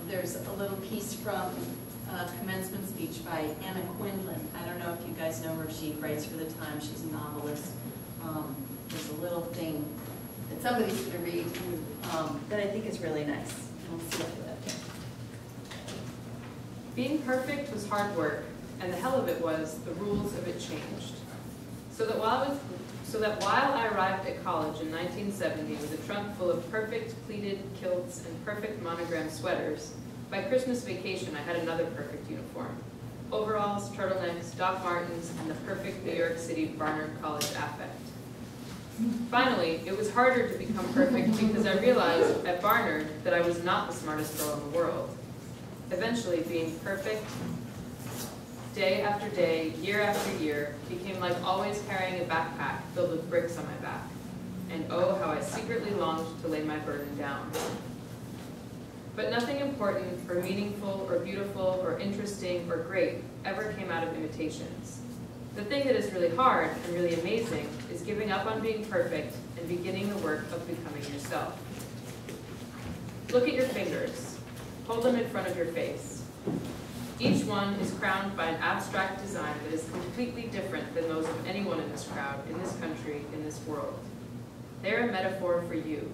there's a little piece from a commencement speech by Anna Quindlen. I don't know if you guys know her. She writes for the Times. She's a novelist. There's a little thing that somebody's going to read that I think is really nice. And we'll see after that. Being perfect was hard work, and the hell of it was the rules of it changed. So that while I arrived at college in 1970 with a trunk full of perfect pleated kilts and perfect monogram sweaters, by Christmas vacation I had another perfect uniform. Overalls, turtlenecks, Doc Martens, and the perfect New York City Barnard College affect. Finally, it was harder to become perfect because I realized at Barnard that I was not the smartest girl in the world. Eventually, being perfect, day after day, year after year, became like always carrying a backpack filled with bricks on my back. And oh, how I secretly longed to lay my burden down. But nothing important or meaningful or beautiful or interesting or great ever came out of imitations. The thing that is really hard and really amazing is giving up on being perfect and beginning the work of becoming yourself. Look at your fingers. Hold them in front of your face. Each one is crowned by an abstract design that is completely different than those of anyone in this crowd, in this country, in this world. They're a metaphor for you.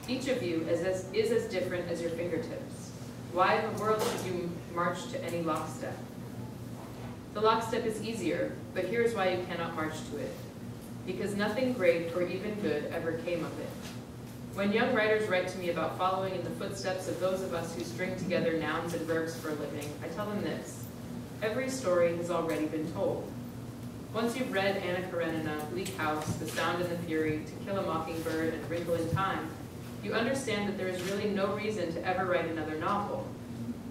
Each of you is as different as your fingertips. Why in the world should you march to any lockstep? The lockstep is easier, but here's why you cannot march to it. Because nothing great or even good ever came of it. When young writers write to me about following in the footsteps of those of us who string together nouns and verbs for a living, I tell them this: every story has already been told. Once you've read Anna Karenina, Bleak House, The Sound and the Fury, To Kill a Mockingbird, and Wrinkle in Time, you understand that there is really no reason to ever write another novel,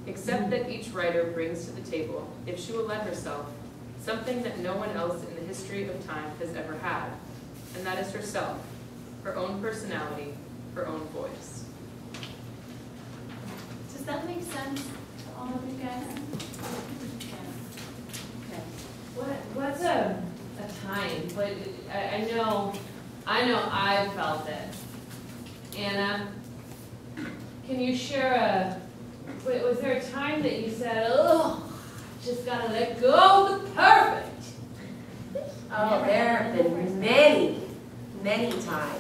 except that each writer brings to the table, if she will let herself, something that no one else in the history of time has ever had, and that is herself, her own personality, her own voice. Does that make sense to all of you guys? Yeah. Okay. What's a time? But I know I felt it. Anna, can you share was there a time that you said, oh, just gotta let go of the perfect? Oh, there have been many, many times.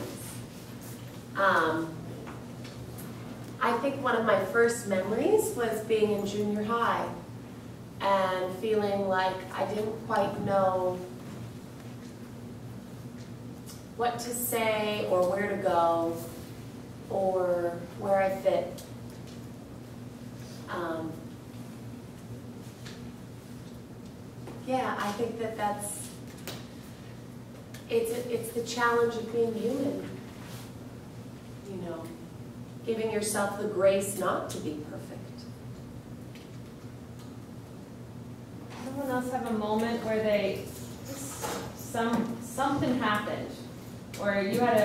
I think one of my first memories was being in junior high and feeling like I didn't quite know what to say or where to go or where I fit. Yeah, I think it's the challenge of being human. You know, giving yourself the grace not to be perfect. Someone else have a moment where something happened, or you had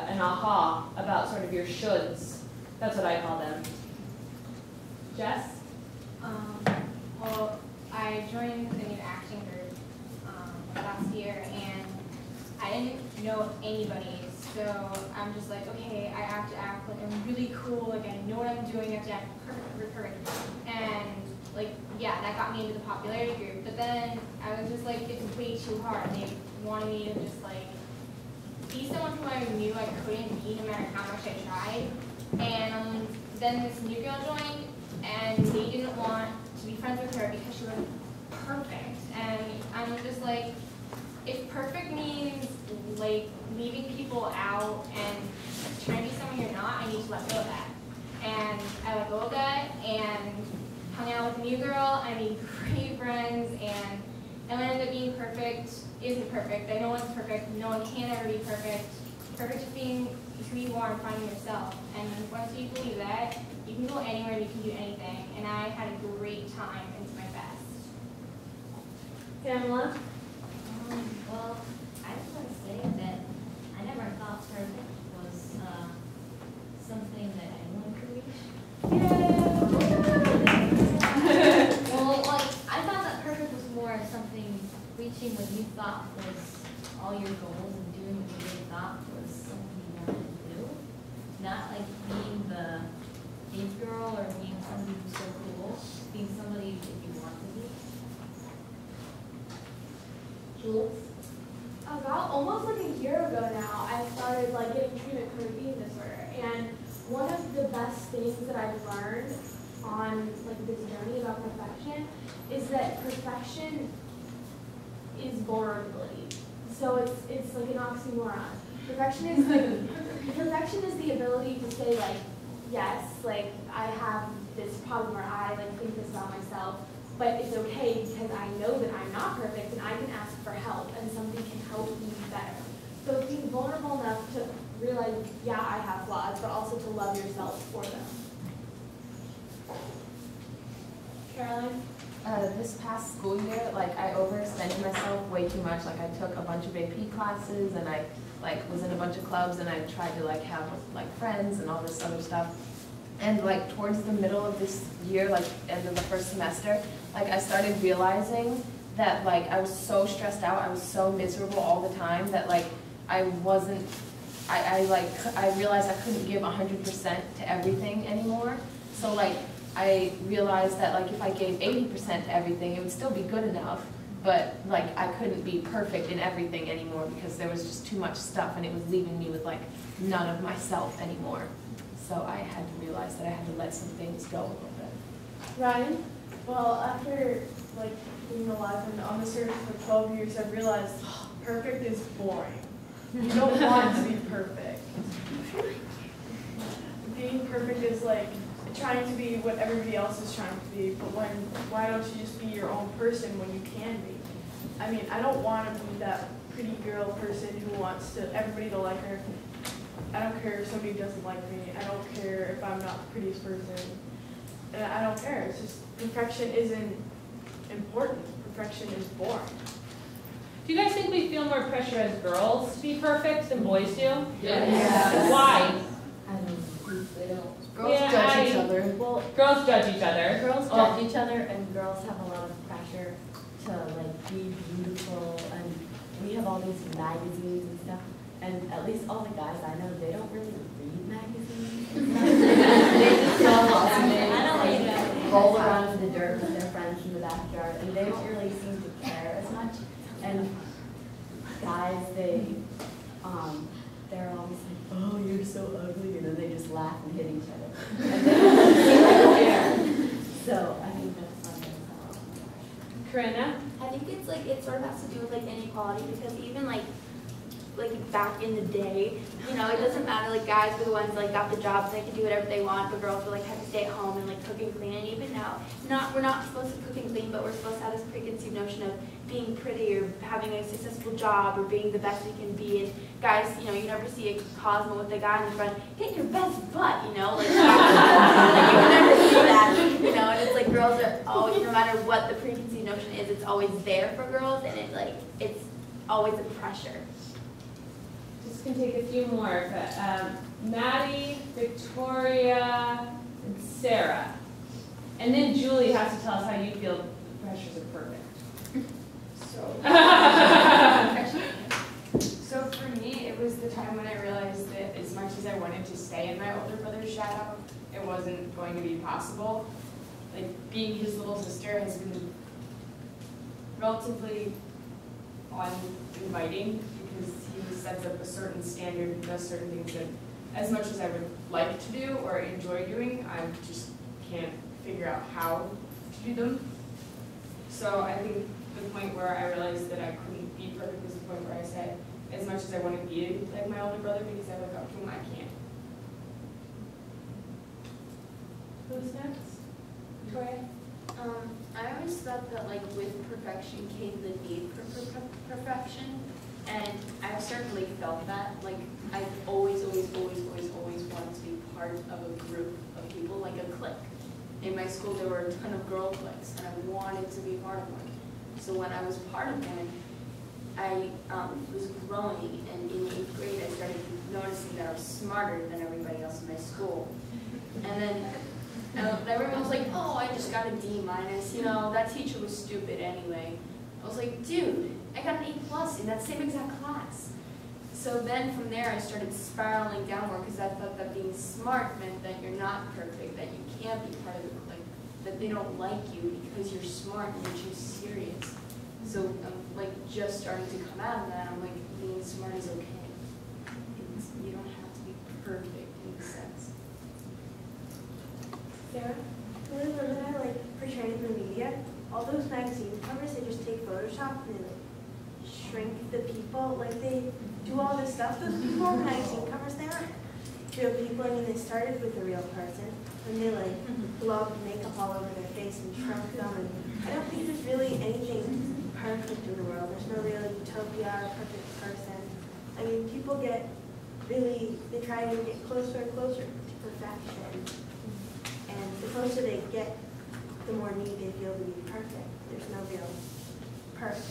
an aha about sort of your shoulds. That's what I call them. Jess? Well, I joined the new acting group last year, and I didn't know anybody, so I'm just like, okay, I have to act like I'm really cool, like I know what I'm doing, I have to act perfect. And like, yeah, that got me into the popularity group, but then I was just like, it's way too hard. They wanted me to just like be someone who I knew I couldn't be no matter how much I tried. And then this new girl joined, and they didn't want to be friends with her because she was perfect. And I'm just like, if perfect means like leaving people out and trying to be someone you're not, I need to let go of that. And I let go of that and hung out with a new girl. I made great friends, and what ended up being perfect isn't perfect. No one's perfect. No one can ever be perfect. Perfect is being who you are and finding yourself. And once you believe that, you can go anywhere and you can do anything. And I had a great time and it's my best. Pamela? Well, I just want to say that I never thought perfect was something that anyone could reach. Yay! Well, like, I thought that perfect was more something reaching what you thought was all your goals and doing what you really thought was something you wanted to do. Not like being the eighth girl or being somebody who's so cool, being somebody that you want to be? Jules? About almost like a year ago now, I started like getting treatment for eating disorder, and one of the best things that I've learned on like this journey about perfection is that perfection is vulnerability. So it's like an oxymoron. Perfection is the ability to say like, yes, like I have this problem or I like think this about myself, but it's okay because I know that I'm not perfect and I can ask for help and something can help me better. So it's being vulnerable enough to realize, yeah, I have flaws, but also to love yourself for them. Caroline? This past school year, like I overextended myself way too much. Like I took a bunch of AP classes and I like was in a bunch of clubs and I tried to like have like friends and all this other stuff. And like towards the middle of this year, like end of the first semester, like I started realizing that like I was so stressed out, I was so miserable all the time that like I wasn't, I realized I couldn't give 100% to everything anymore. So like I realized that like if I gave 80% to everything, it would still be good enough, but like I couldn't be perfect in everything anymore because there was just too much stuff and it was leaving me with like none of myself anymore. So I had to realize that I had to let some things go a little bit. Ryan? Well, after like being alive and on the surface for 12 years, I've realized perfect is boring. You don't want to be perfect. Being perfect is like trying to be what everybody else is trying to be, but why don't you just be your own person when you can be? I mean, I don't want to be that pretty girl person who wants everybody to like her. I don't care if somebody doesn't like me. I don't care if I'm not the prettiest person. And I don't care. It's just perfection isn't important. Perfection is boring. Do you guys think we feel more pressure as girls to be perfect than boys do? Yeah. Why? I don't know. They don't. Girls judge each other. Well, Girls judge each other. girls judge each other, and girls have a lot of pressure to like be beautiful, and we have all these magazines and stuff. And at least all the guys I know, they don't really read magazines. They just go and they roll around in the dirt with their friends in the backyard, and they don't really seem to care as much. And guys, they're always like, oh, you're so ugly, and then they just laugh and hit each other. And they don't really care. So I think that's something. Corinna? I think it's like it sort of has to do with like inequality, because even like back in the day, you know, it doesn't matter, like guys were the ones like got the jobs, they could do whatever they want, but girls were like had to stay at home and like cook and clean. And even now, we're not supposed to cook and clean, but we're supposed to have this preconceived notion of being pretty or having a successful job or being the best we can be. And guys, you know, you never see a Cosmo with a guy in the front, get your best butt, you know, like, like you never see that, you know. And it's like girls are always, no matter what the preconceived notion is, it's always there for girls, and it's always a pressure. Just gonna take a few more, but Maddie, Victoria, and Sarah. And then Julie has to tell us how you feel pressures are perfect. So for me, it was the time when I realized that as much as I wanted to stay in my older brother's shadow, it wasn't going to be possible. Like, being his little sister has been relatively uninviting, because he sets up a certain standard and does certain things that, as much as I would like to do or enjoy doing, I just can't figure out how to do them. So I think the point where I realized that I couldn't be perfect was the point where I said, as much as I want to be like my older brother because I look up to him, I can't. Who's next? Victoria? I always thought that like with perfection came the need for perfection, and I've certainly felt that. Like I've always wanted to be part of a group of people, like a clique. In my school there were a ton of girl cliques, and I wanted to be part of one. So when I was part of one, I was growing, and in 8th grade I started noticing that I was smarter than everybody else in my school. And then everyone was like, oh, I just got a D-, you know, that teacher was stupid anyway. I was like, dude, I got an A+ in that same exact class. So then from there I started spiraling downward, because I thought that being smart meant that you're not perfect, that you can't be part of the that they don't like you because you're smart and you're too serious. So I'm like just starting to come out of that. I'm like, being smart is okay. You don't have to be perfect in a sense. Sarah, one of the women I like portrayed in the media, all those magazine covers, they just take Photoshop and they like shrink the people. Like they do all this stuff. Those people on magazine covers, they aren't real people. I mean, they started with a real person and they like blobbed makeup all over their face and shrunk them. And I don't think there's really anything perfect in the world. There's no real utopia or perfect person. I mean, people get really, they try to get closer and closer to perfection. And the closer they get, the more need they feel to be perfect. There's no real perfect.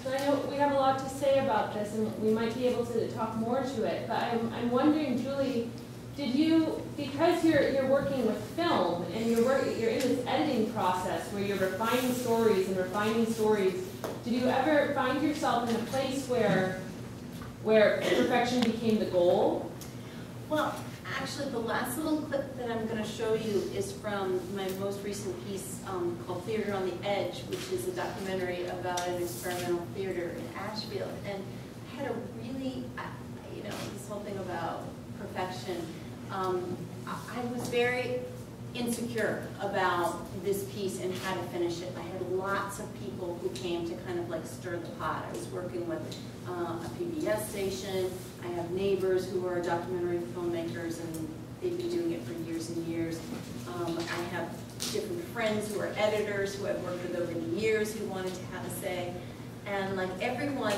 So I know we have a lot to say about this, and we might be able to talk more to it, but I'm wondering, Julie, did you, because you're working with film, and you're in this editing process where you're refining stories, did you ever find yourself in a place where perfection became the goal? Well, actually, the last little clip that I'm going to show you is from my most recent piece called Theater on the Edge, which is a documentary about an experimental theater in Asheville. And I had a really, this whole thing about perfection. I was very insecure about this piece and how to finish it. I had lots of people who came to kind of like stir the pot. I was working with a PBS station. I have neighbors who are documentary filmmakers and they've been doing it for years and years. I have different friends who are editors who I've worked with over the years who wanted to have a say. And like everyone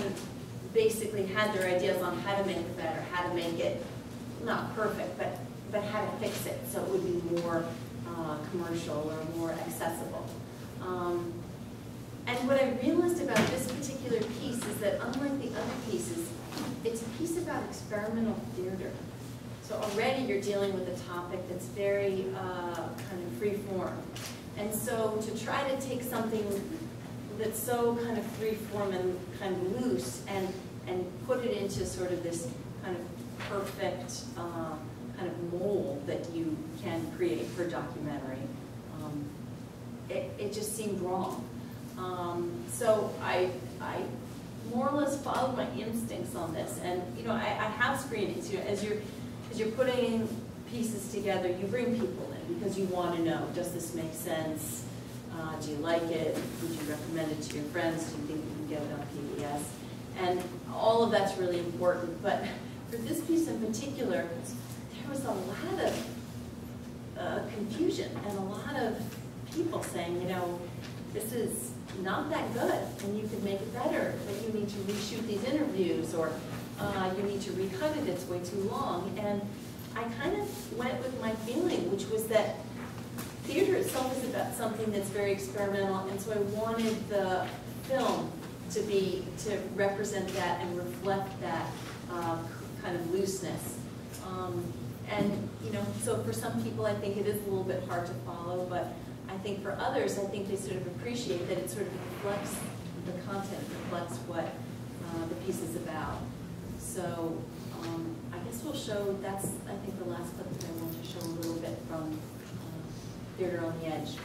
basically had their ideas on how to make it better, how to make it not perfect, but how to fix it so it would be more commercial or more accessible. And what I realized about this particular piece is that unlike the other pieces, it's a piece about experimental theater. So already you're dealing with a topic that's very kind of free form. And so to try to take something that's so kind of free form and kind of loose and put it into sort of this kind of perfect kind of mold that you can create for a documentary, it just seemed wrong. So I more or less followed my instincts on this, and I have screenings. As you're putting pieces together, you bring people in because you want to know: does this make sense? Do you like it? Would you recommend it to your friends? Do you think you can get it on PBS? And all of that's really important. But for this piece in particular, there was a lot of confusion and a lot of people saying, this is not that good, and you could make it better, but you need to reshoot these interviews, or you need to recut it, it's way too long. And I kind of went with my feeling, which was that theater itself is about something that's very experimental, and so I wanted the film to represent that and reflect that kind of looseness. And so for some people, I think it is a little bit hard to follow, but I think for others, I think they sort of appreciate that it sort of reflects the content, reflects what the piece is about. So I guess we'll show, that's I think the last clip that I want to show a little bit from Theater on the Edge.